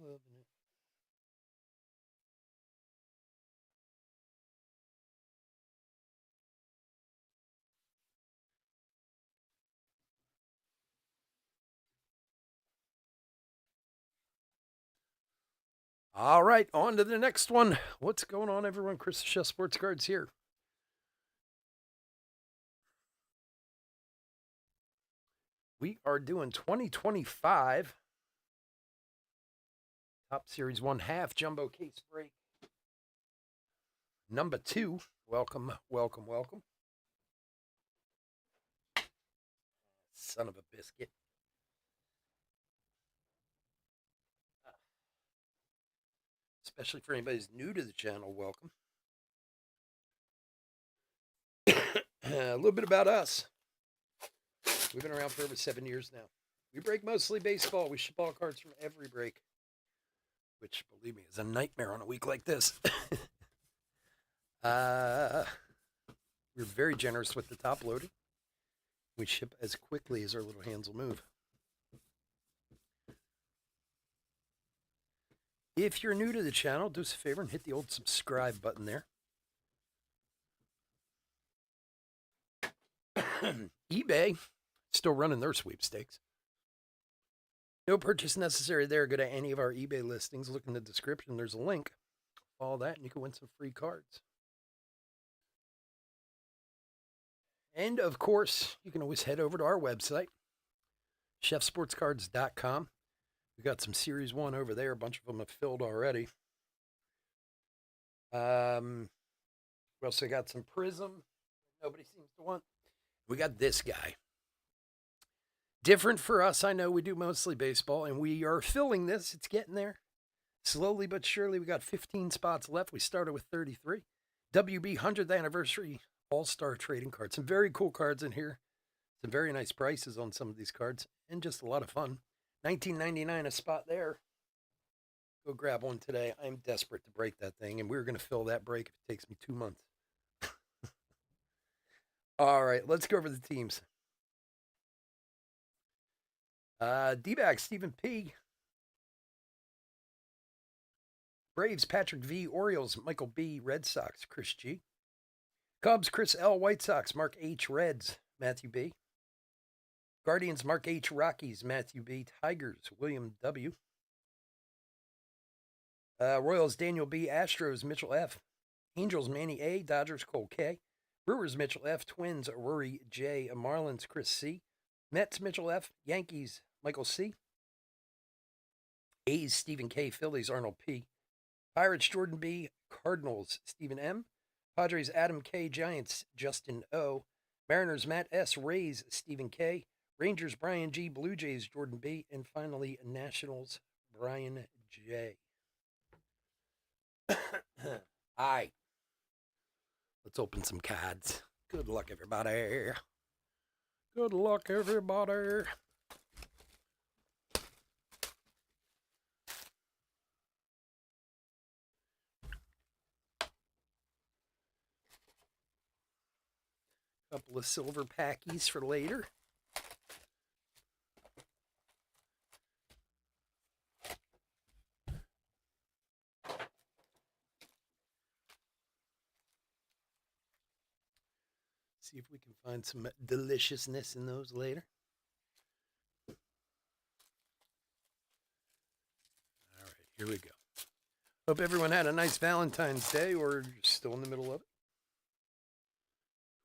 Loving it. All right, on to the next one. What's going on, everyone? Chris the Chef Sports Cards here. We are doing 2025 Top Series 1 half jumbo case break. Number 2. Welcome, welcome, welcome. Son of a biscuit. Especially for anybody who's new to the channel, welcome. A little bit about us. We've been around for over 7 years now. We break mostly baseball. We ship all cards from every break, which, believe me, is a nightmare on a week like this. We're very generous with the top loading. We ship as quickly as our little hands will move. If you're new to the channel, do us a favor and hit the old subscribe button there. eBay, still running their sweepstakes. No purchase necessary there. Go to any of our eBay listings. Look in the description. There's a link. Follow that and you can win some free cards. And, of course, you can always head over to our website, chefsportscards.com. We got some Series 1 over there. A bunch of them have filled already. We also got some Prism. Nobody seems to want. We got this guy. Different for us. I know we do mostly baseball, and we are filling this. It's getting there. Slowly but surely, we got 15 spots left. We started with 33. WB 100th anniversary all-star trading cards. Some very cool cards in here. Some very nice prices on some of these cards, and just a lot of fun. $19.99 a spot there. Go grab one today. I'm desperate to break that thing, and we're going to fill that break if it takes me 2 months. All right, let's go over the teams. D-backs, Stephen P. Braves, Patrick V. Orioles, Michael B. Red Sox, Chris G. Cubs, Chris L. White Sox, Mark H. Reds, Matthew B. Guardians, Mark H. Rockies, Matthew B. Tigers, William W. Royals, Daniel B. Astros, Mitchell F. Angels, Manny A. Dodgers, Cole K. Brewers, Mitchell F. Twins, Rory J. Marlins, Chris C. Mets, Mitchell F. Yankees, Michael C. A's, Stephen K. Phillies, Arnold P. Pirates, Jordan B. Cardinals, Stephen M. Padres, Adam K. Giants, Justin O. Mariners, Matt S. Rays, Stephen K. Rangers, Brian G. Blue Jays, Jordan B. And finally, Nationals, Brian J. Hi. Let's open some cards. Good luck, everybody. Good luck, everybody. Couple of silver packies for later. See if we can find some deliciousness in those later. All right, here we go. Hope everyone had a nice Valentine's Day, or you're still in the middle of it.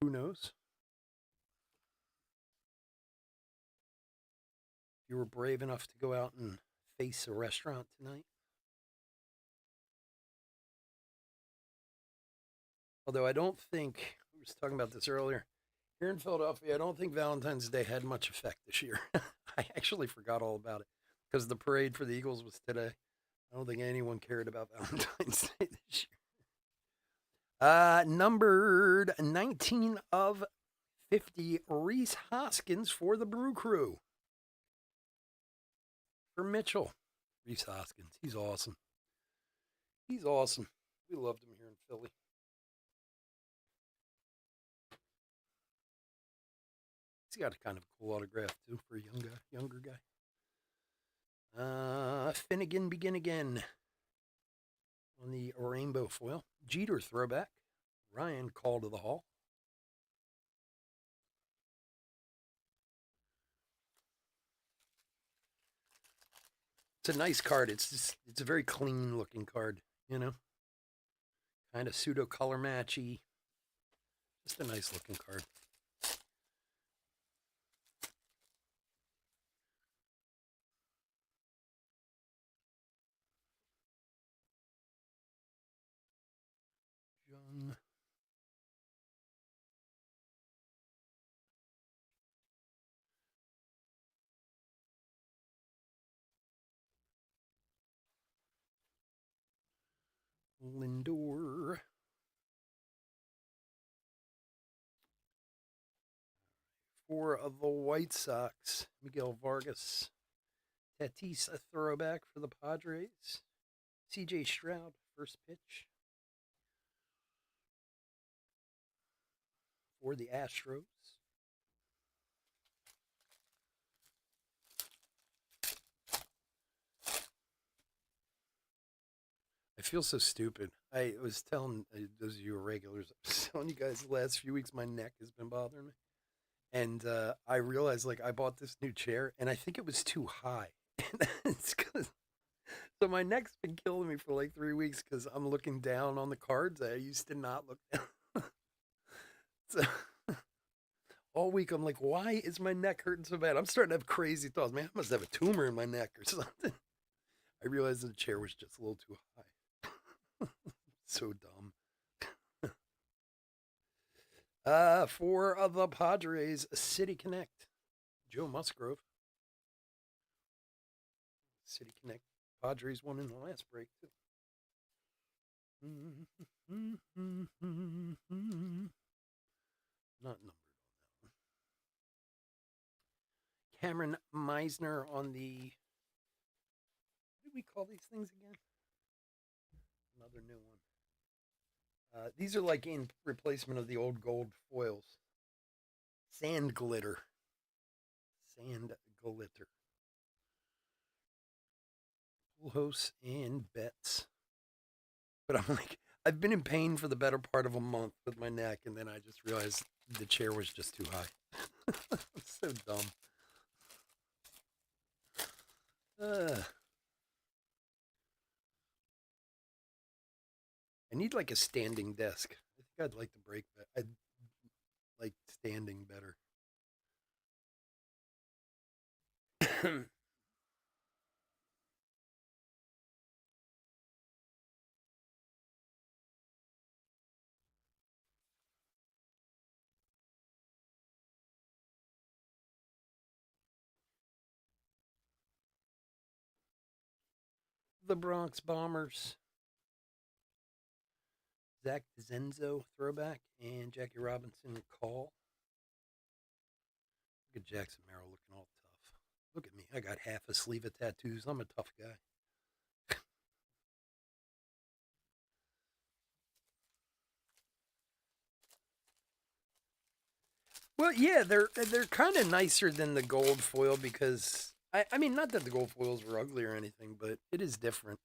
Who knows? You were brave enough to go out and face a restaurant tonight. Although I don't think, we were talking about this earlier, here in Philadelphia, I don't think Valentine's Day had much effect this year. I actually forgot all about it because the parade for the Eagles was today. I don't think anyone cared about Valentine's Day this year. Numbered 19 of 50, Rhys Hoskins for the Brew Crew. For Mitchell, Rhys Hoskins. He's awesome. He's awesome. We loved him here in Philly. He's got a kind of cool autograph too for a younger guy. Finnegan begin again on the rainbow foil. Jeter throwback. Ryan call to the hall. It's a nice card. It's a very clean looking card, you know. Kind of pseudo color matchy. Just a nice looking card. Young. Lindor. For the White Sox, Miguel Vargas. Tatis, a throwback for the Padres. CJ Stroud, first pitch. For the Astros. I feel so stupid. I was telling those of you who are regulars, I was telling you guys the last few weeks my neck has been bothering me. And I realized, like, I bought this new chair, and I think it was too high. It's 'cause- so my neck's been killing me for like 3 weeks because I'm looking down on the cards. I used to not look down. So all week I'm like, why is my neck hurting so bad? I'm starting to have crazy thoughts. Man, I must have a tumor in my neck or something. I realized the chair was just a little too high. So dumb. For the Padres, City Connect, Joe Musgrove. City Connect. Padres won in the last break, too. Not numbered on that one. Cameron Meisner on the. What do we call these things again? Another new one. These are like in replacement of the old gold foils. Sand glitter. Sand glitter. Pujols and Betts. But I'm like, I've been in pain for the better part of a month with my neck, and then I just realized the chair was just too high. So dumb. I need like a standing desk. I think I'd like to break that. I'd like standing better. The Bronx Bombers. Zach Zenzo throwback and Jackie Robinson call. Look at Jackson Merrill looking all tough. Look at me. I got half a sleeve of tattoos. I'm a tough guy. Well, yeah, they're kind of nicer than the gold foil because I mean, not that the gold foils were ugly or anything, but it is different.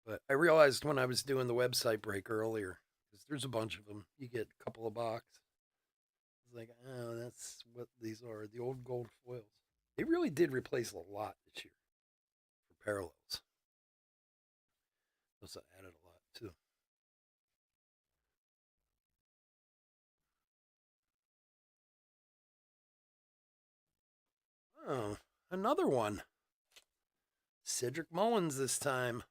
But I realized when I was doing the website break earlier, because there's a bunch of them, you get a couple of box. It's like, oh, that's what these are, the old gold foils. They really did replace a lot this year for parallels. Also added a lot too. Oh, another one. Cedric Mullins this time.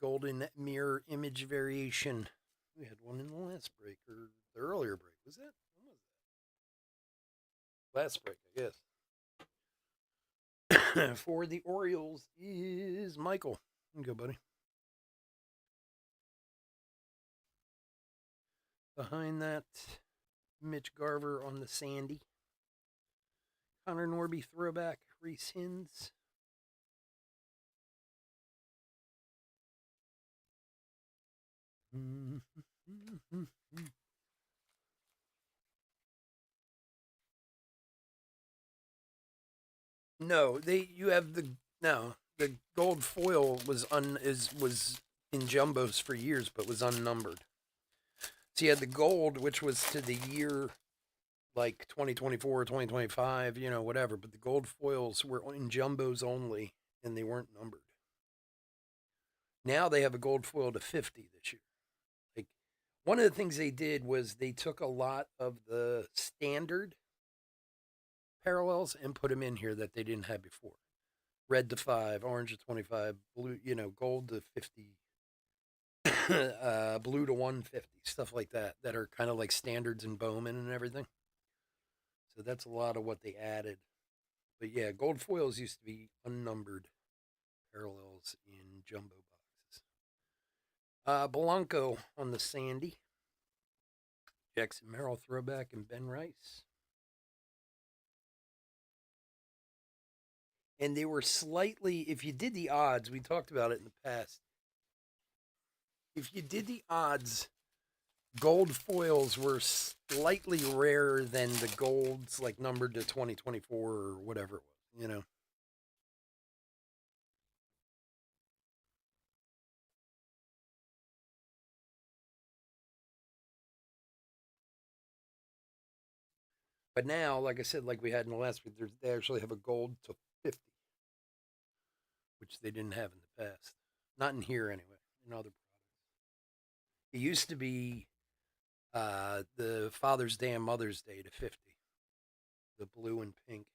Golden mirror image variation. We had one in the last break or the earlier break. Was that? When was that? Last break, I guess. For the Orioles is Michael. You go, buddy. Behind that, Mitch Garver on the Sandy. Connor Norby throwback. Reese Hins. No, you have the gold foil was in jumbos for years, but was unnumbered. So you had the gold, which was to the year like 2024, 2025, whatever. But the gold foils were in jumbos only, and they weren't numbered. Now they have a gold foil to 50 this year. Like one of the things they did was they took a lot of the standard parallels and put them in here that they didn't have before. Red to 5, orange to 25, blue, gold to 50, blue to 150, stuff like that are kind of like standards in Bowman and everything. So that's a lot of what they added. But yeah, gold foils used to be unnumbered parallels in jumbo boxes. Blanco on the Sandy. Jackson Merrill throwback and Ben Rice. And they were slightly, if you did the odds, we talked about it in the past. If you did the odds, gold foils were slightly rarer than the golds, like numbered to 2024 or whatever it was, But now, like I said, like we had in the last week, they actually have a gold to 50, which they didn't have in the past. Not in here, anyway, in other products. It used to be the Father's Day and Mother's Day to 50, the blue and pink.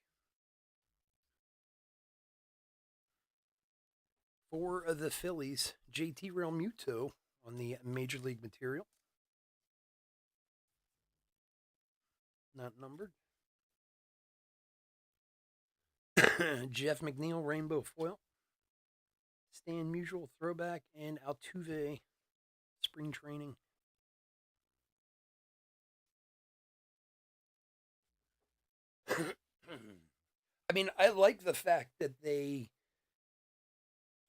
4 of the Phillies, JT Realmuto on the Major League material. Not numbered. Jeff McNeil rainbow foil. Stan Musial throwback and Altuve spring training. I mean, I like the fact that they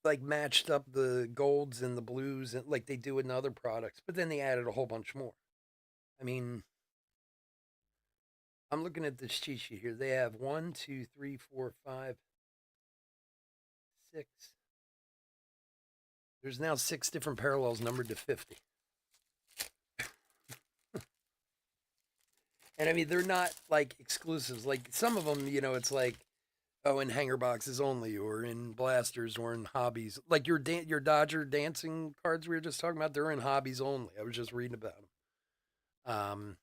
like matched up the golds and the blues and like they do in other products, but then they added a whole bunch more. I mean, I'm looking at this cheat sheet here. They have 1, 2, 3, 4, 5, 6. There's now 6 different parallels numbered to 50. And I mean, they're not like exclusives. Like some of them, it's like, oh, in hanger boxes only, or in blasters, or in hobbies. Like your Dodger dancing cards we were just talking about, they're in hobbies only. I was just reading about them.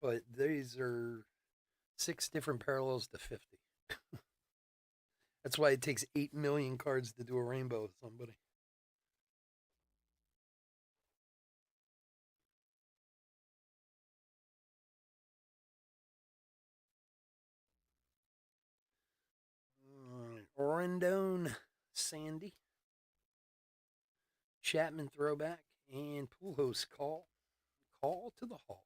But these are 6 different parallels to 50. That's why it takes 8 million cards to do a rainbow with somebody. Rendon Sandy. Chapman throwback and Pujols call. Call to the hall.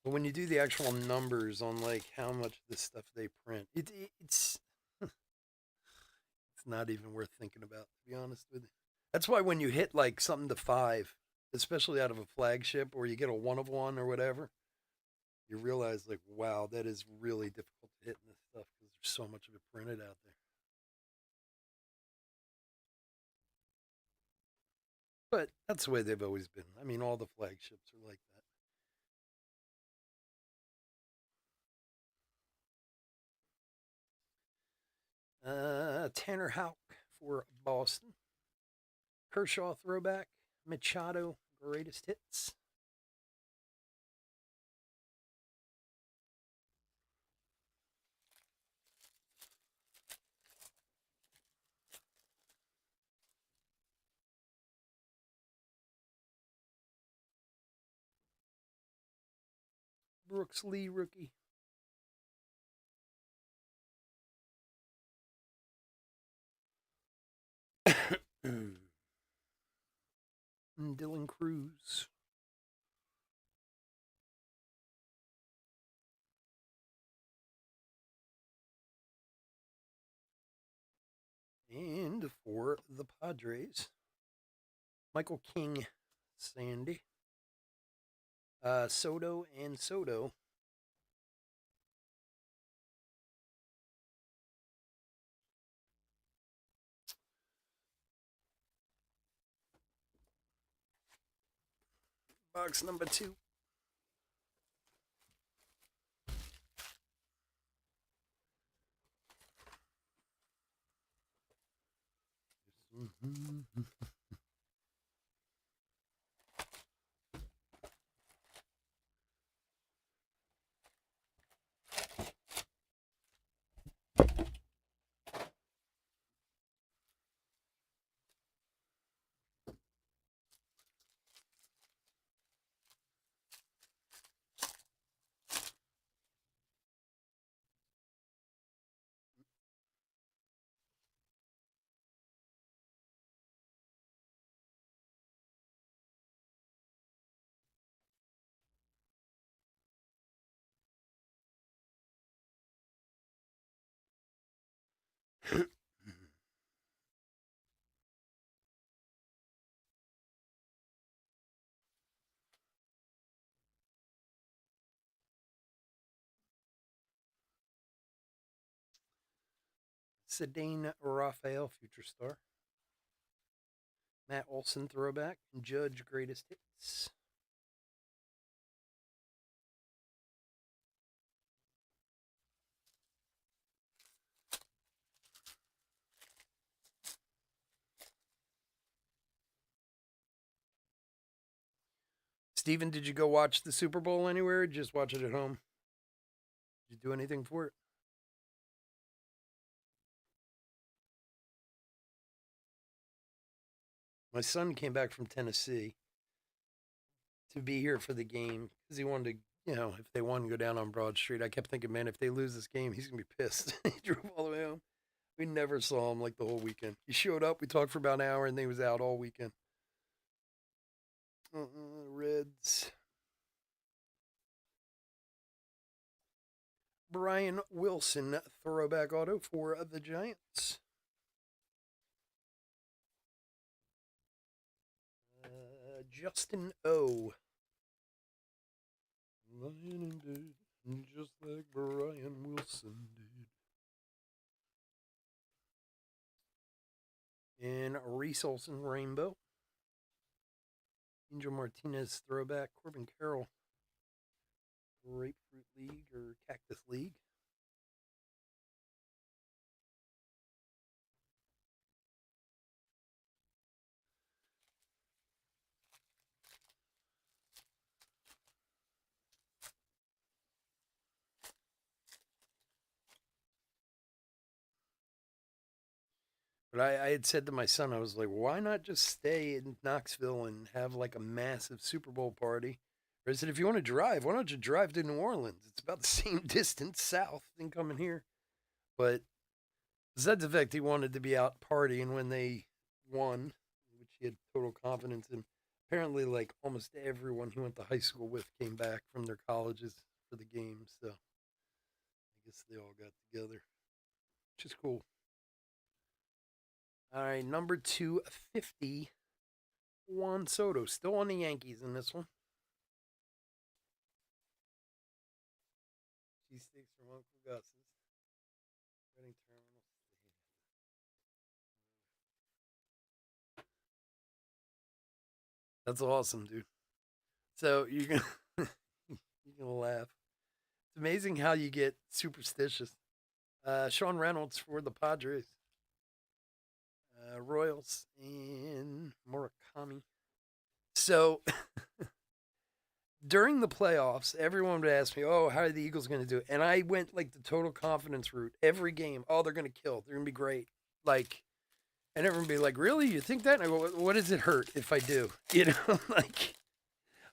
But when you do the actual numbers on like how much of this stuff they print, it's it's not even worth thinking about, to be honest with you. That's why when you hit like something to 5, especially out of a flagship or you get a 1 of 1 or whatever, you realize like, wow, that is really difficult to hit in this stuff because there's so much of it printed out there. But that's the way they've always been. I mean, all the flagships are like that. Tanner Houck for Boston. Kershaw throwback. Machado greatest hits. Brooks Lee rookie. Dylan Cruz. And for the Padres, Michael King Sandy. Soto and Soto. Box number 2. Cedane Raphael, future star. Matt Olson, throwback. Judge, greatest hits. Steven, did you go watch the Super Bowl anywhere or just watch it at home? Did you do anything for it? My son came back from Tennessee to be here for the game because he wanted to, if they won, go down on Broad Street. I kept thinking, man, if they lose this game, he's going to be pissed. He drove all the way home. We never saw him like the whole weekend. He showed up, we talked for about an hour, and then he was out all weekend. Reds. Brian Wilson, throwback auto for the Giants. Justin O. Lying in bed, just like Brian Wilson did. And Reese Olson, rainbow. Angel Martinez, throwback. Corbin Carroll, Grapefruit League or Cactus League. But I had said to my son, I was like, why not just stay in Knoxville and have like a massive Super Bowl party? Or I said, if you want to drive, why don't you drive to New Orleans? It's about the same distance south than coming here. But Zed's effect, he wanted to be out partying when they won, which he had total confidence in. Apparently, like almost everyone he went to high school with came back from their colleges for the game. So I guess they all got together, which is cool. All right, number 250, Juan Soto, still on the Yankees in this one. Cheesesteaks from Uncle Gus's. Reading Terminal. That's awesome, dude. So you can you can laugh. It's amazing how you get superstitious. Sean Reynolds for the Padres. Royals and Murakami. So during the playoffs, everyone would ask me, "Oh, how are the Eagles going to do it?" And I went like the total confidence route every game. Oh, they're going to kill. They're going to be great. Like, and everyone would be like, "Really? You think that?" And I go, "What does it hurt if I do?" Like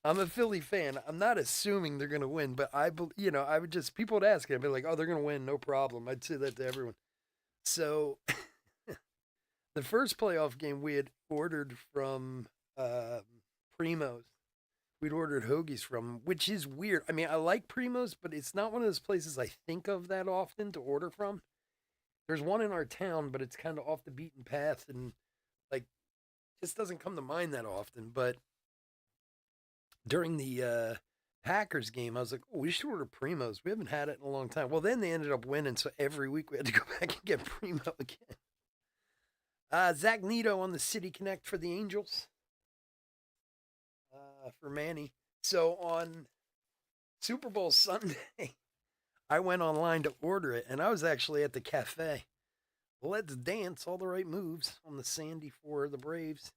I'm a Philly fan. I'm not assuming they're going to win, but I would just people would ask, I'd be like, "Oh, they're going to win, no problem." I'd say that to everyone. So the first playoff game we had ordered from Primo's. We'd ordered hoagies from, which is weird. I mean, I like Primo's, but it's not one of those places I think of that often to order from. There's one in our town, but it's kind of off the beaten path and like just doesn't come to mind that often. But during the Packers game, I was like, oh, we should order Primos. We haven't had it in a long time. Well, then they ended up winning, so every week we had to go back and get Primo again. Zach Nito on the City Connect for the Angels. For Manny. So on Super Bowl Sunday, I went online to order it, and I was actually at the cafe. Let's dance all the right moves on the Sandy for the Braves.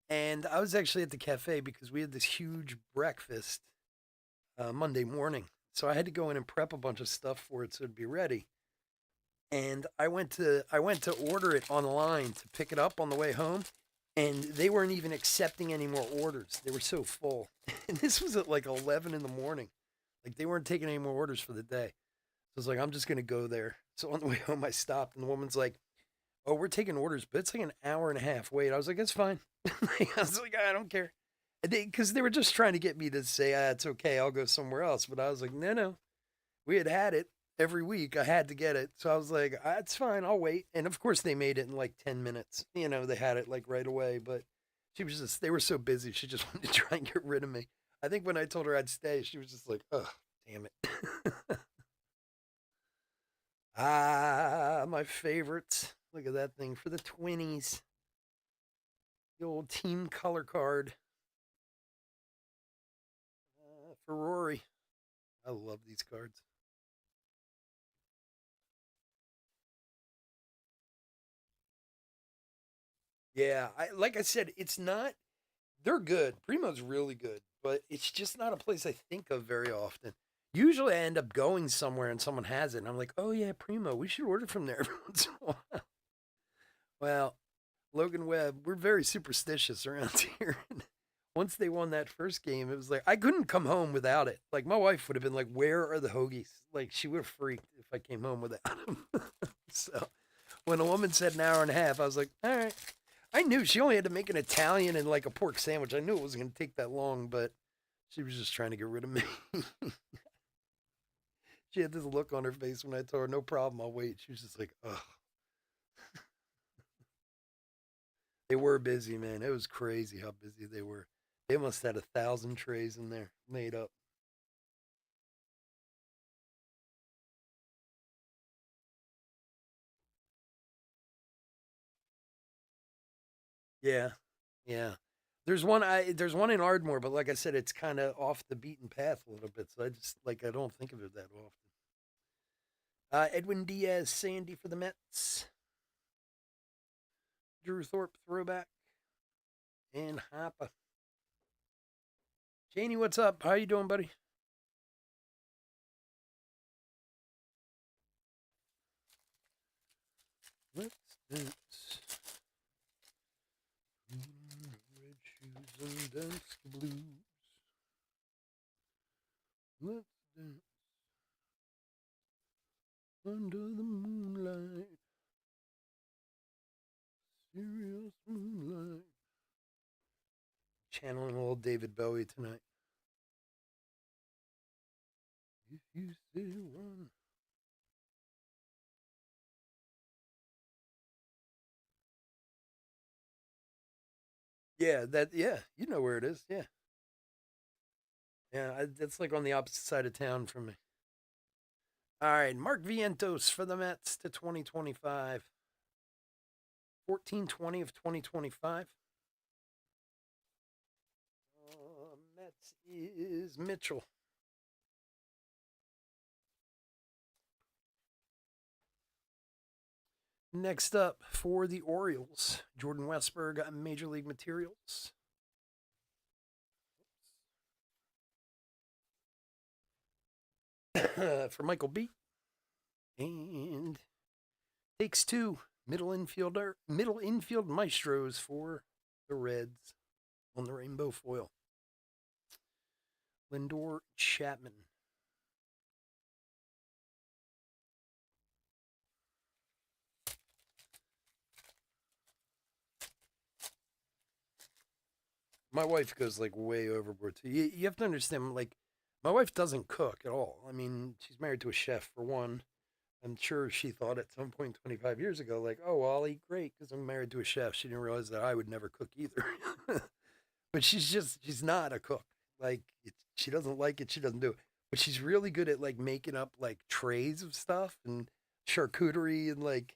And I was actually at the cafe because we had this huge breakfast Monday morning. So I had to go in and prep a bunch of stuff for it so it'd be ready. And I went to order it online to pick it up on the way home, and they weren't even accepting any more orders. They were so full. And this was at like 11 in the morning. Like they weren't taking any more orders for the day. So I was like, I'm just going to go there. So on the way home, I stopped, and the woman's like, oh, we're taking orders, but it's like an hour and a half wait. I was like, that's fine. I was like, I don't care. Because they were just trying to get me to say, it's okay, I'll go somewhere else. But I was like, no. We had it every week. I had to get it. So I was like, it's fine, I'll wait. And of course, they made it in like 10 minutes. You know, they had it like right away. But they were so busy. She just wanted to try and get rid of me. I think when I told her I'd stay, she was just like, oh, damn it. My favorites. Look at that thing for the 20s. The old team color card. For Rory. I love these cards. Yeah, like I said, it's not. They're good. Primo's really good, but it's just not a place I think of very often. Usually, I end up going somewhere and someone has it, and I'm like, "Oh yeah, Primo, we should order from there every once in a while." Well, Logan Webb, we're very superstitious around here. Once they won that first game, it was like I couldn't come home without it. Like my wife would have been like, "Where are the hoagies?" Like she would have freaked if I came home without them. So when a woman said an hour and a half, I was like, "All right." I knew she only had to make an Italian and like a pork sandwich. I knew it wasn't going to take that long, but she was just trying to get rid of me. She had this look on her face when I told her, no problem, I'll wait. She was just like, ugh. They were busy, man. It was crazy how busy they were. They must have had 1,000 trays in there made up. Yeah, yeah. There's one in Ardmore, but like I said, it's kind of off the beaten path a little bit. So I don't think of it that often. Edwin Diaz, Sandy for the Mets. Drew Thorpe throwback, and Hoppa. Janie, what's up? How you doing, buddy? Let's dance. Red shoes and dance the blues. Let's dance under the moonlight. Serious moonlight. Channeling old David Bowie tonight. If you say one. Yeah, you know where it is. Yeah. Yeah, that's like on the opposite side of town from me. All right, Mark Vientos for the Mets to 2025. 14/20 of 2025. Mets is Mitchell. Next up for the Orioles, Jordan Westberg, Major League Materials. For Michael B. And takes two middle infield maestros for the Reds on the rainbow foil. Lindor Chapman. My wife goes like way overboard too. You have to understand, like, my wife doesn't cook at all. I mean, she's married to a chef for one. I'm sure she thought at some point 25 years ago, like, oh, well, I'll eat great because I'm married to a chef. She didn't realize that I would never cook either. But she's not a cook. Like she doesn't like it, she doesn't do it. But she's really good at like making up like trays of stuff and charcuterie and like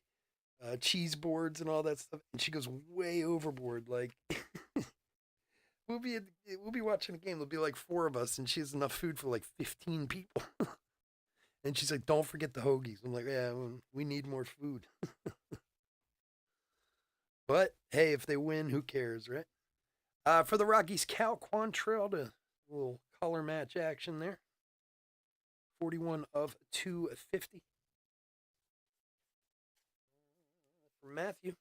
cheese boards and all that stuff. And she goes way overboard. Like we'll be watching a game. There'll be like four of us, and she has enough food for like 15 people. And she's like, "Don't forget the hoagies." I'm like, "Yeah, well, we need more food." But hey, if they win, who cares, right? For the Rockies, Cal Quantrill to a little color match action there. 41 of 250 for Matthew.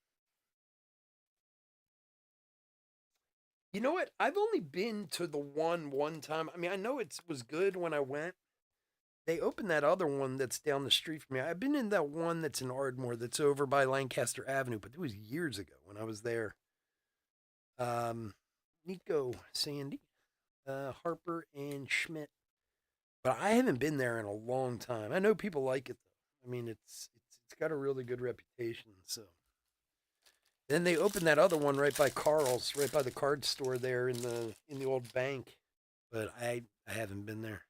You know what? I've only been to the one time. I mean, I know it was good when I went. They opened that other one that's down the street from me. I've been in that one that's in Ardmore that's over by Lancaster Avenue, but it was years ago when I was there. Nico, Sandy, Harper, and Schmidt. But I haven't been there in a long time. I know people like it though. I mean, it's got a really good reputation. So then they opened that other one right by Carl's, right by the card store there in the old bank. But I haven't been there.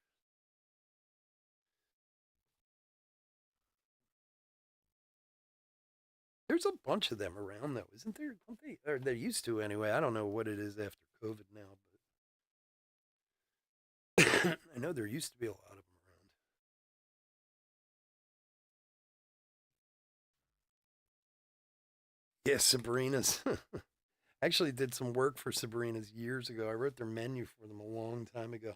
There's a bunch of them around though, isn't there? Don't they? Or they're used to anyway. I don't know what it is after COVID now, but I know there used to be a lot of them around. Yeah, Sabrina's. I actually did some work for Sabrina's years ago. I wrote their menu for them a long time ago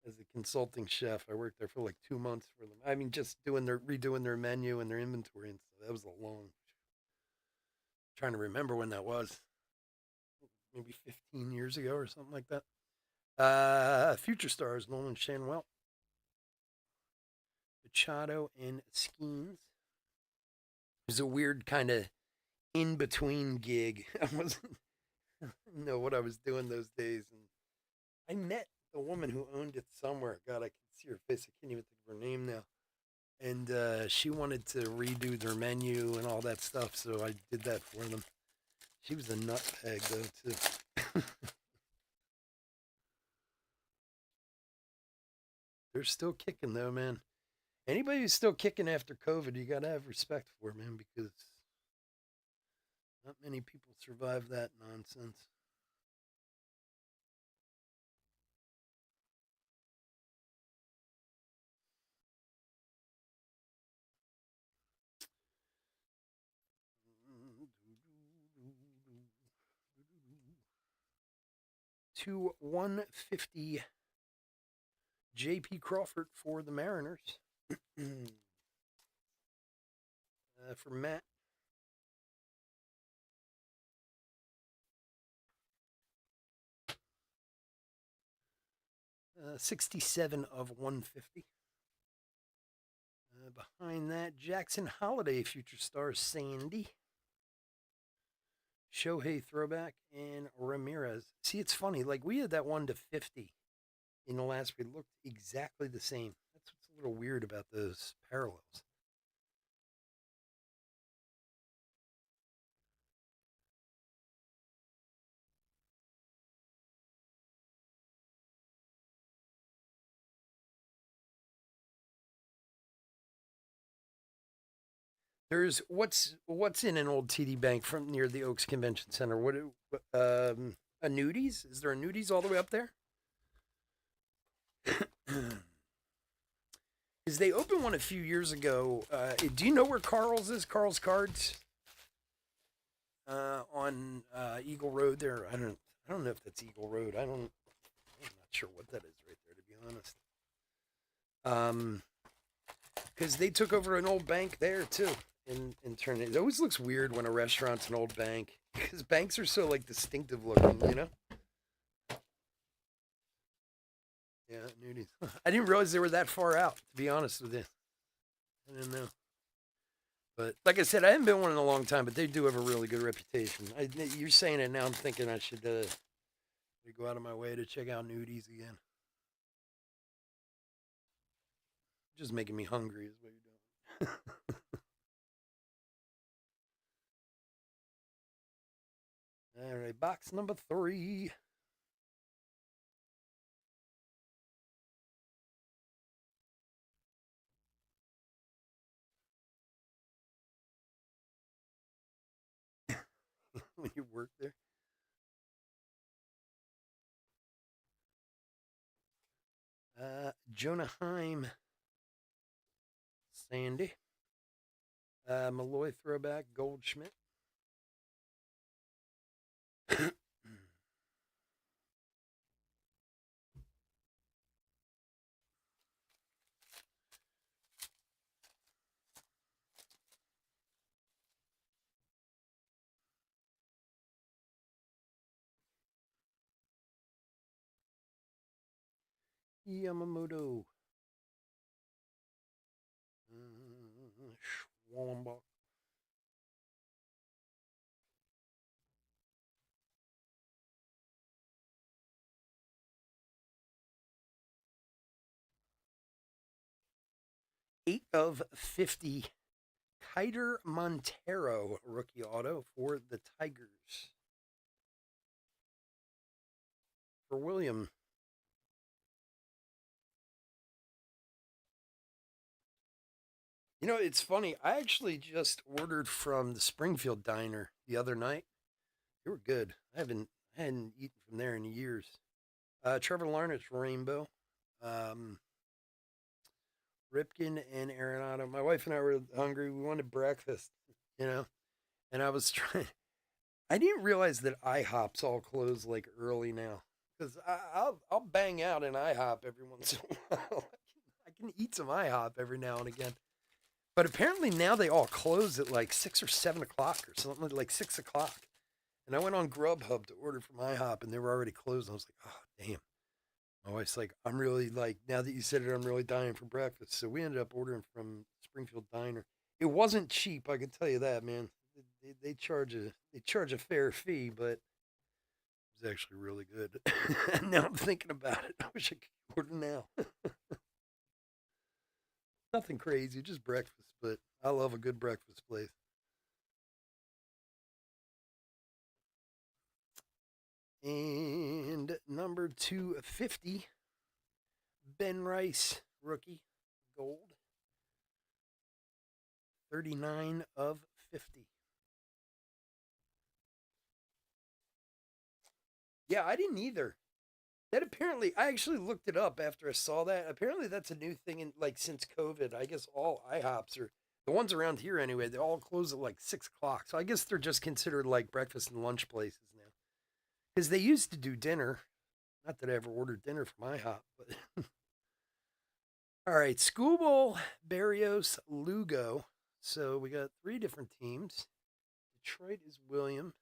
as a consulting chef. I worked there for like 2 months for them. I mean, just doing their redoing their menu and their inventory and stuff. That was a long. Trying to remember when that was. Maybe 15 years ago or something like that. Future stars Nolan Shanwell, Machado, and Skeens. It was a weird kind of in between gig. I wasn't know what I was doing those days, and I met the woman who owned it somewhere. God, I can see her face. I can't even think of her name now. And she wanted to redo their menu and all that stuff, so I did that for them. She was a nutbag though too. They're still kicking though, man. Anybody who's still kicking after COVID, you gotta have respect for, man, because not many people survive that nonsense. 150 J.P. Crawford for the Mariners. For Matt. 67 of 150. Behind that, Jackson Holiday, future stars Sandy, Shohei throwback, and Ramirez. See, it's funny. Like we had that 1 to 50 in the last. We looked exactly the same. That's what's a little weird about those parallels. There's what's in an old TD Bank from near the Oaks Convention Center. What a nudies? Is there a nudies all the way up there? Is they opened one a few years ago. Do you know where Carl's is? Carl's Cards on Eagle Road. There, I don't know if that's Eagle Road. I'm not sure what that is right there, to be honest. Because they took over an old bank there too, and turned it. It always looks weird when a restaurant's an old bank because banks are so like distinctive looking, you know. Yeah, nudies. I didn't realize they were that far out. To be honest with you, I didn't know. But like I said, I haven't been one in a long time, but they do have a really good reputation. You're saying it now. I'm thinking I should go out of my way to check out nudies again. Just making me hungry is what you're doing. All right, box number 3. when you work there. Jonah Heim, Sandy. Malloy throwback, Goldschmidt. Yamamoto. Schwallenbach. Eight of 50. Kiter Montero, rookie auto for the Tigers. For William. You know, it's funny. I actually just ordered from the Springfield Diner the other night. They were good. I hadn't eaten from there in years. Trevor Lawrence Rainbow. Ripken and Arenado. My wife and I were hungry. We wanted breakfast, you know, and I was trying. I didn't realize that IHOPs all close like early now, because I'll bang out an IHOP every once in a while. I can eat some IHOP every now and again, but apparently now they all close at like 6 or 7 o'clock or something, like 6 o'clock. And I went on Grubhub to order from IHOP, and they were already closed. And I was like, oh damn. My wife's like, I'm really like, now that you said it, I'm really dying for breakfast. So we ended up ordering from Springfield Diner. It wasn't cheap, I can tell you that, man. They charge a fair fee, but it was actually really good. Now I'm thinking about it. I wish I could order now. Nothing crazy, just breakfast, but I love a good breakfast place. And number 250, Ben Rice, rookie, gold. 39 of 50. Yeah, I didn't either. That apparently, I actually looked it up after I saw that. Apparently, that's a new thing in like since COVID. I guess all IHOPs are the ones around here anyway. They all close at like 6 o'clock. So I guess they're just considered like breakfast and lunch places now. Because they used to do dinner. Not that I ever ordered dinner from IHOP, but all right. Skubal, Barrios, Lugo. So we got 3 different teams. Detroit is William.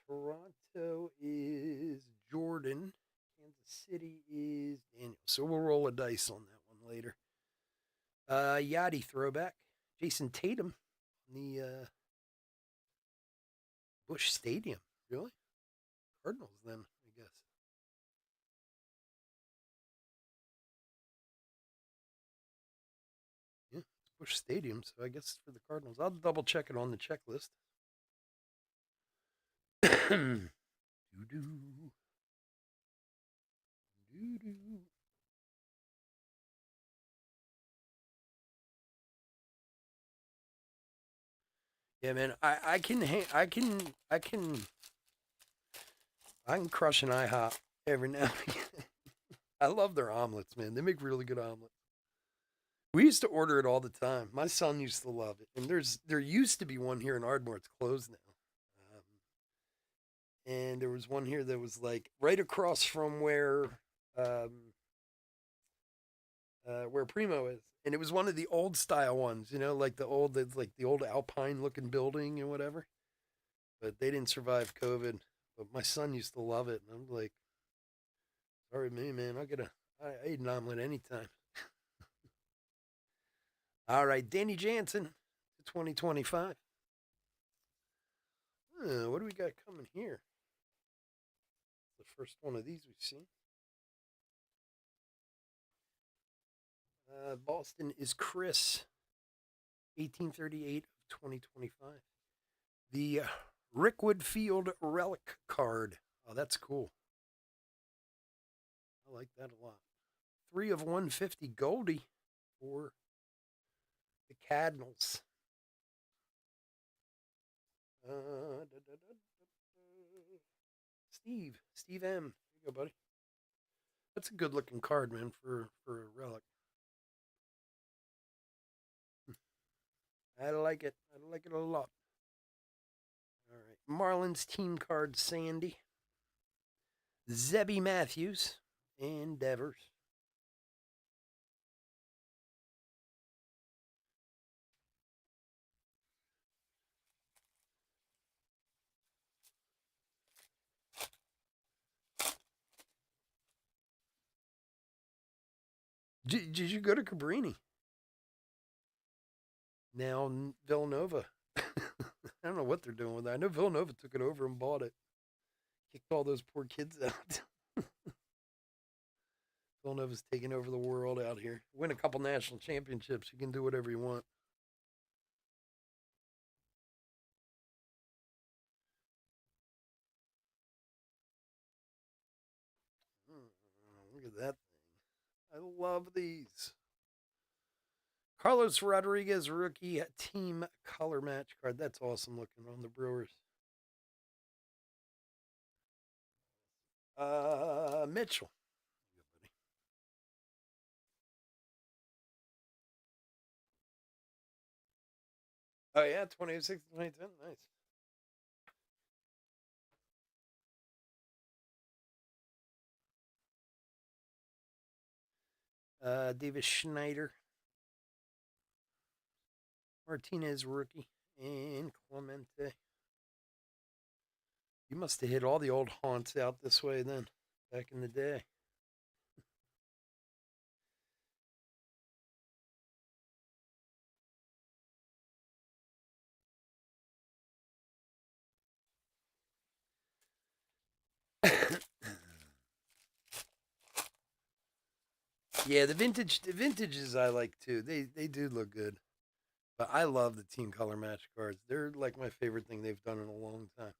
Toronto is Jordan. Kansas City is Daniel. So we'll roll a dice on that one later. Yachty throwback. Jason Tatum. The Busch Stadium. Really? Cardinals then, I guess. Yeah, it's Busch Stadium, so I guess it's for the Cardinals. I'll double check it on the checklist. Doo-doo. Doo-doo. Yeah, man, I can crush an IHOP every now and again. I love their omelets, man. They make really good omelets. We used to order it all the time. My son used to love it, and there used to be one here in Ardmore. It's closed now. And there was one here that was like right across from um, where Primo is, and it was one of the old style ones, you know, like the old Alpine looking building and whatever. But they didn't survive COVID. But my son used to love it, and I'm like, sorry, me, man. I eat an omelet anytime. All right, Danny Jansen, 2025. What do we got coming here? The first one of these we've seen. Boston is Chris, 1838 of 2025. The Rickwood Field relic card. Oh, that's cool. I like that a lot. 3 of 150 Goldie for the Cardinals. Steve M. There you go, buddy. That's a good looking card, man, for a relic. I like it. I like it a lot. All right. Marlins team card Sandy. Zebby Matthews and Devers. Did you go to Cabrini? Now Villanova. I don't know what they're doing with that. I know Villanova took it over and bought it. Kicked all those poor kids out. Villanova's taking over the world out here. Win a couple national championships. You can do whatever you want. Look at that thing. I love these. Carlos Rodriguez rookie team color match card. That's awesome looking on the Brewers. Mitchell. Oh yeah, 2006 2010. Nice. Davis Schneider. Martinez rookie. And Clemente. You must have hit all the old haunts out this way then, back in the day. Yeah, the vintages I like too. They do look good. But I love the team color match cards. They're like my favorite thing they've done in a long time.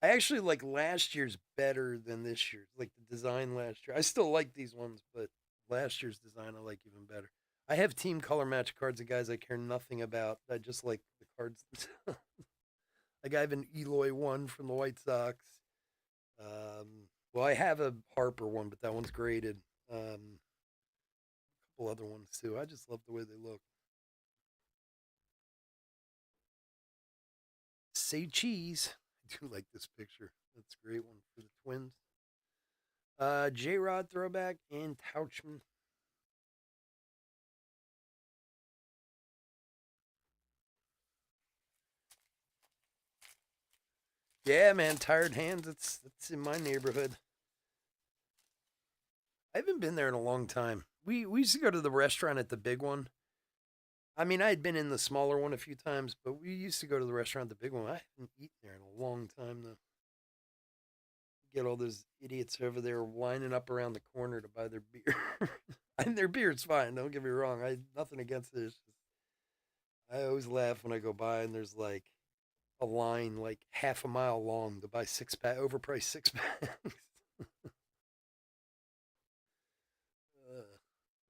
I actually like last year's better than this year's. Like the design last year. I still like these ones, but last year's design I like even better. I have team color match cards of guys I care nothing about. I just like the cards themselves. Like I have an Eloy one from the White Sox. Well, I have a Harper one, but that one's graded. A couple other ones too. I just love the way they look. Say cheese. I do like this picture. That's a great one for the Twins. J Rod throwback and Tauchman. Yeah, man, tired hands. It's in my neighborhood. I haven't been there in a long time. We used to go to the restaurant at the big one. I mean, I had been in the smaller one a few times, but we used to go to the restaurant, the big one. I haven't eaten there in a long time though. Get all those idiots over there lining up around the corner to buy their beer. And their beer's fine. Don't get me wrong. I nothing against it. It's just, I always laugh when I go by and there's like a line like half a mile long to buy overpriced 6 packs.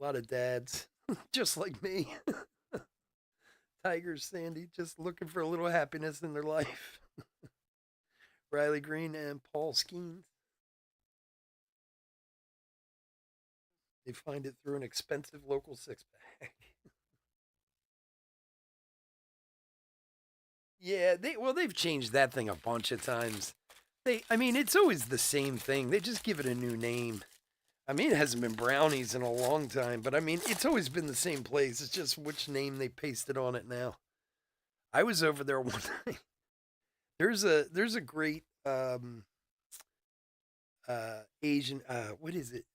A lot of dads, just like me. Tigers, Sandy, just looking for a little happiness in their life. Riley Green and Paul Skeens. They find it through an expensive local 6 pack. Yeah, they've changed that thing a bunch of times. I mean, it's always the same thing. They just give it a new name. I mean, it hasn't been Brownies in a long time, but I mean, it's always been the same place. It's just which name they pasted on it now. I was over there one night. There's a great Asian what is it?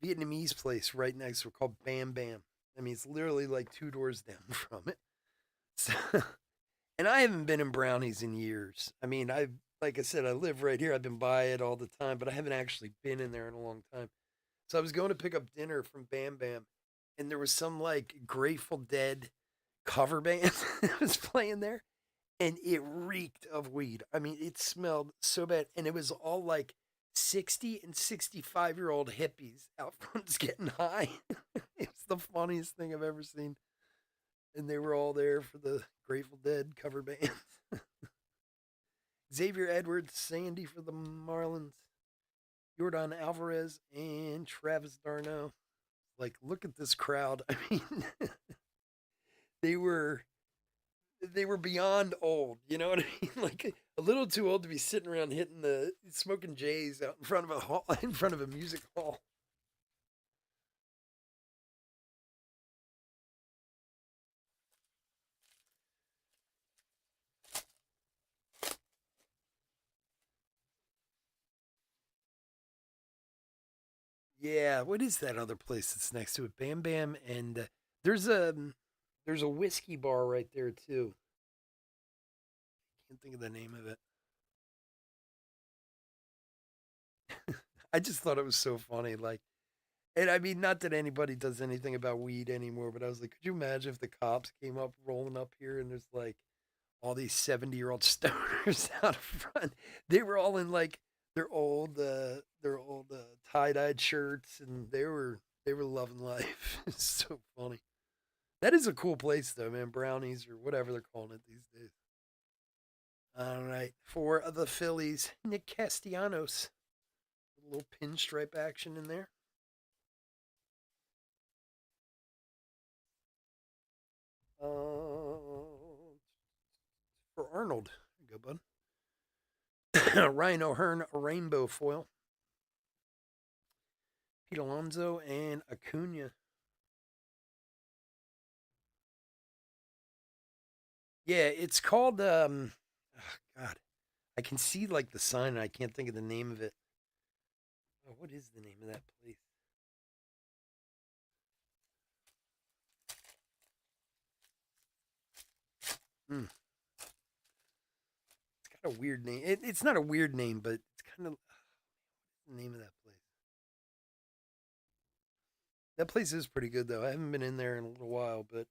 Vietnamese place right next to it called Bam Bam. I mean, it's literally like 2 doors down from it. So, and I haven't been in Brownies in years. I mean, like I said, I live right here. I've been by it all the time, but I haven't actually been in there in a long time. So I was going to pick up dinner from Bam Bam, and there was some like Grateful Dead cover band that was playing there, and it reeked of weed. I mean, it smelled so bad, and it was all like 60 and 65-year-old hippies out front getting high. It's the funniest thing I've ever seen. And they were all there for the Grateful Dead cover band. Xavier Edwards, Sandy for the Marlins, Jordan Alvarez, and Travis d'Arnaud. Like, look at this crowd. I mean, they were they were beyond old. You know what I mean? Like a little too old to be sitting around hitting the smoking J's out in front of a hall, in front of a music hall. Yeah, what is that other place that's next to it? Bam Bam, and there's a there's a whiskey bar right there too. Can't think of the name of it. I just thought it was so funny. Like, and I mean, not that anybody does anything about weed anymore, but I was like, could you imagine if the cops came up rolling up here and there's like all these 70-year-old stoners out front? They were all in like their old tie-dyed shirts, and they were loving life. It's so funny. That is a cool place though, man. Brownies or whatever they're calling it these days. All right, for the Phillies, Nick Castellanos, a little pinstripe action in there. For Arnold, there you go, bud. Ryan O'Hearn, rainbow foil. Pete Alonso and Acuna. Yeah, it's called God. I can see like the sign and I can't think of the name of it. Oh, what is the name of that place? Hmm. It's got a weird name. It's not a weird name, but it's kind of the name of that place. That place is pretty good though. I haven't been in there in a little while, but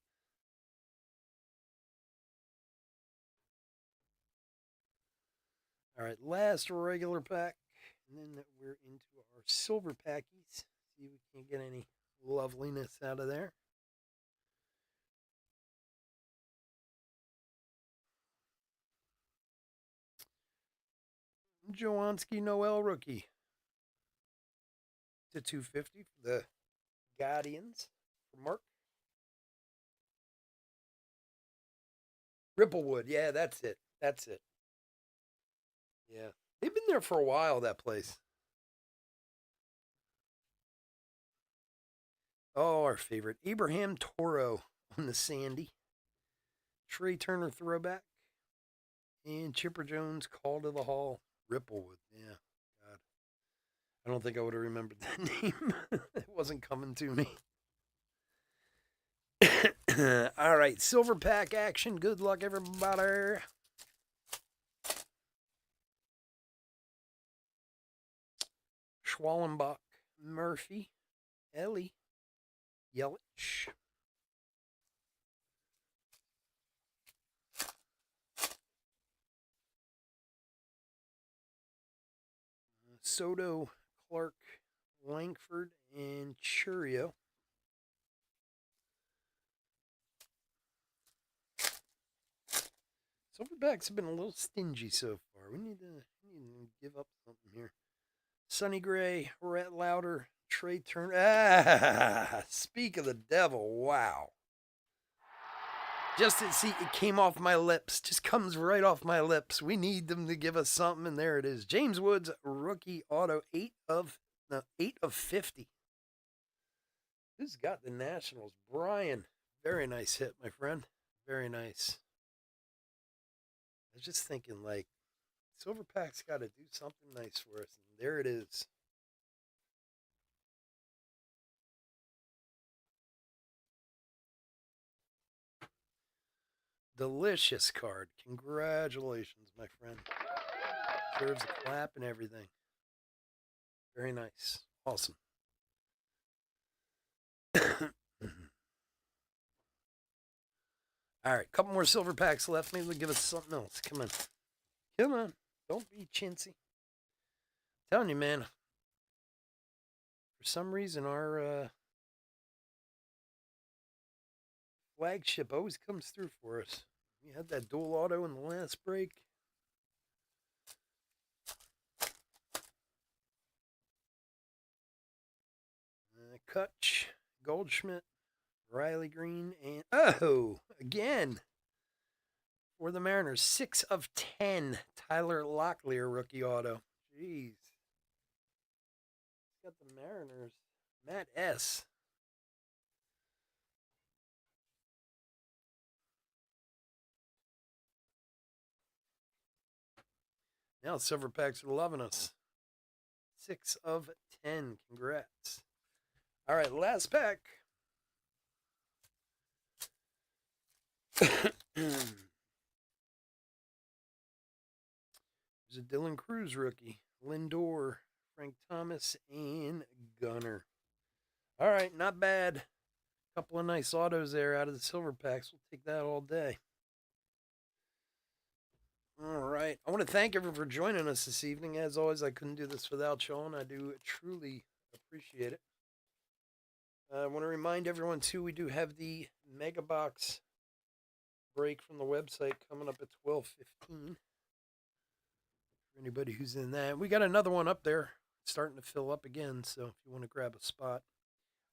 all right, last regular pack, and then we're into our silver packies. See if we can get any loveliness out of there. Joanski Noel rookie to 250 for the Guardians for Mark. Ripplewood, yeah, that's it. That's it. Yeah, they've been there for a while. That place. Oh, our favorite Abraham Toro on the Sandy. Trey Turner throwback and Chipper Jones call to the hall. Ripplewood, yeah. God, I don't think I would have remembered that name. It wasn't coming to me. All right, silver pack action. Good luck, everybody. Schwallenbach, Murphy, Ellie, Yelich. Soto, Clark, Langford, and Churio. Silverbacks have been a little stingy so far. We need to give up something here. Sonny Gray, Rhett Lauder, Trey Turner. Ah, speak of the devil. Wow. Just see, it came off my lips. Just comes right off my lips. We need them to give us something, and there it is. James Woods, rookie auto, 8 of 50. Who's got the Nationals? Brian. Very nice hit, my friend. Very nice. I was just thinking, like, Silverpack's got to do something nice for us, and there it is. Delicious card. Congratulations, my friend. Deserves a clap and everything. Very nice. Awesome. All right, couple more silver packs left. Maybe they'll give us something else. Come on. Come on. Don't be chintzy. I'm telling you, man. For some reason, our flagship always comes through for us. We had that dual auto in the last break. Kutch, Goldschmidt, Riley Green, and again for the Mariners, 6 of 10. Tyler Locklear rookie auto. Jeez, got the Mariners. Matt S. Now Silver Packs are loving us. 6 of 10. Congrats. All right, last pack. There's a Dylan Cruz rookie, Lindor, Frank Thomas, and Gunner. All right, not bad. Couple of nice autos there out of the Silver Packs. We'll take that all day. All right. I want to thank everyone for joining us this evening. As always, I couldn't do this without Sean. I do truly appreciate it. I want to remind everyone, too, we do have the Mega Box break from the website coming up at 12:15. For anybody who's in that. We got another one up there starting to fill up again, so if you want to grab a spot.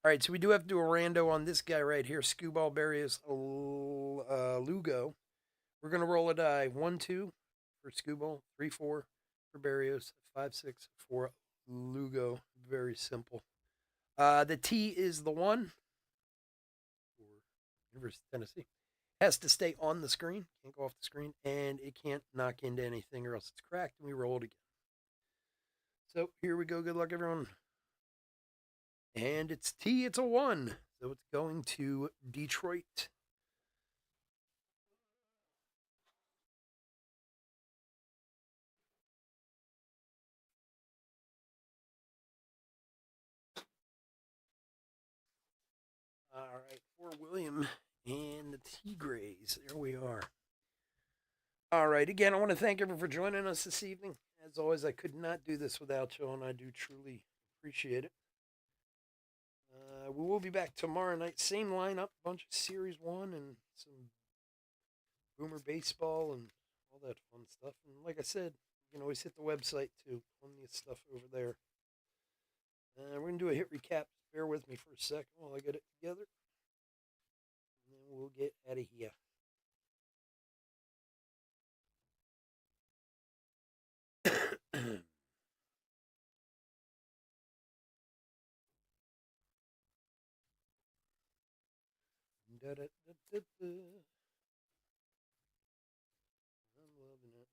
All right, so we do have to do a rando on this guy right here, Skubal Berrios Lugo. We're going to roll a die. 1-2 for Skubal, 3-4 for Berrios, 5-6 for Lugo. Very simple. The T is the 1 for University of Tennessee. Has to stay on the screen, can't go off the screen, and it can't knock into anything or else it's cracked and we roll it again. So here we go. Good luck, everyone. And it's T, it's a 1. So it's going to Detroit. All right, for William and the Tigres. There we are. All right, again, I want to thank everyone for joining us this evening. As always, I could not do this without you, and I do truly appreciate it. We will be back tomorrow night. Same lineup, bunch of Series 1 and some Boomer Baseball and all that fun stuff. And like I said, you can always hit the website too. Plenty of stuff over there. We're going to do a hit recap. Bear with me for a second while I get it together. And then we'll get out of here. I'm loving it.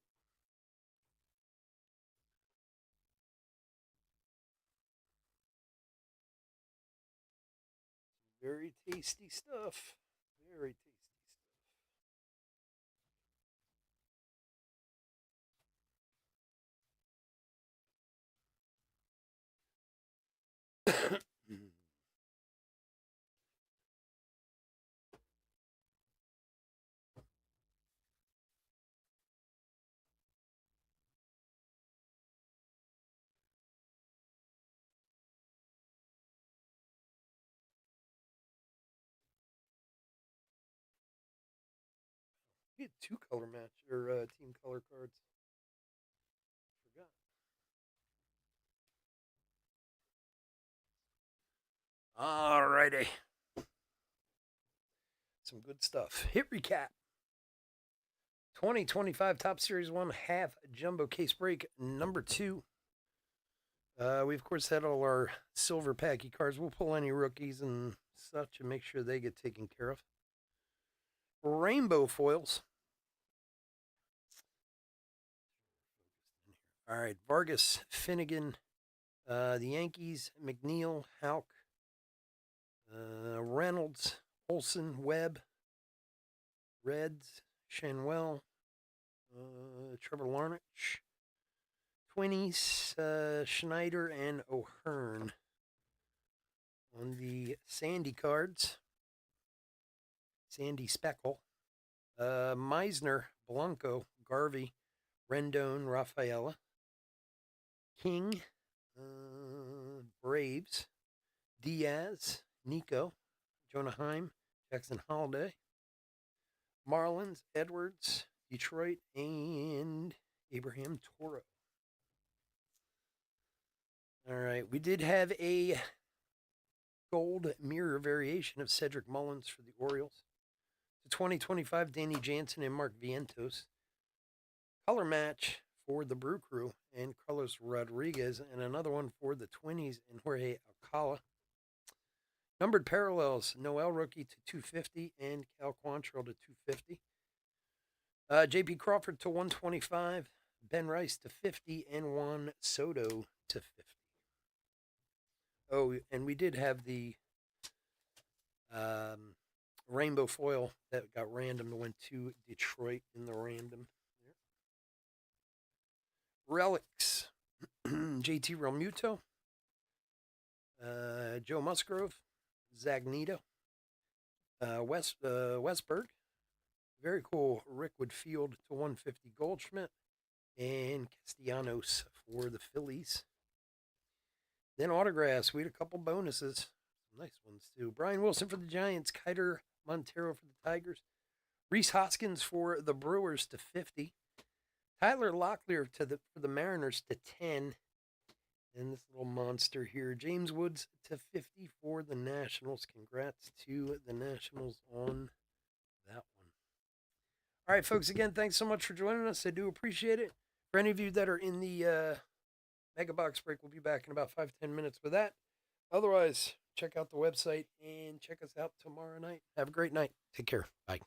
Very tasty stuff. Very tasty stuff. We had 2 color match or team color cards. Forgot. All righty. Some good stuff. Hit recap. 2025 Top Series 1 half jumbo case break number 2. We, of course, had all our silver packy cards. We'll pull any rookies and such and make sure they get taken care of. Rainbow foils. All right, Vargas, Finnegan, the Yankees, McNeil, Houck, Reynolds, Olson, Webb, Reds, Shanwell, Trevor Larnach, Twinnies, Schneider, and O'Hearn. On the Sandy cards, Sandy Speckle, Meisner, Blanco, Garvey, Rendon, Rafaela, King, Braves, Diaz, Nico, Jonah Heim, Jackson Holiday. Marlins, Edwards, Detroit, and Abraham Toro. All right. We did have a gold mirror variation of Cedric Mullins for the Orioles. The 2025 Danny Jansen and Mark Vientos. Color match for the Brew Crew and Carlos Rodriguez, and another one for the Twinnies and Jorge Alcala. Numbered parallels, Noel rookie to 250 and Cal Quantrill to 250. J.P. Crawford to 125, Ben Rice to 50, and Juan Soto to 50. Oh, and we did have the rainbow foil that got random that went to Detroit in the random. Relics, JT Realmuto, Joe Musgrove, Zagnito, Westberg, very cool Rickwood Field to 150 Goldschmidt, and Castellanos for the Phillies. Then autographs, we had a couple bonuses, some nice ones too. Brian Wilson for the Giants, Kiter Montero for the Tigers, Reese Hoskins for the Brewers to 50. Tyler Locklear for the Mariners to 10. And this little monster here, James Woods to 50 for the Nationals. Congrats to the Nationals on that one. All right, folks, again, thanks so much for joining us. I do appreciate it. For any of you that are in the Mega Box break, we'll be back in about 5-10 minutes with that. Otherwise, check out the website and check us out tomorrow night. Have a great night. Take care. Bye.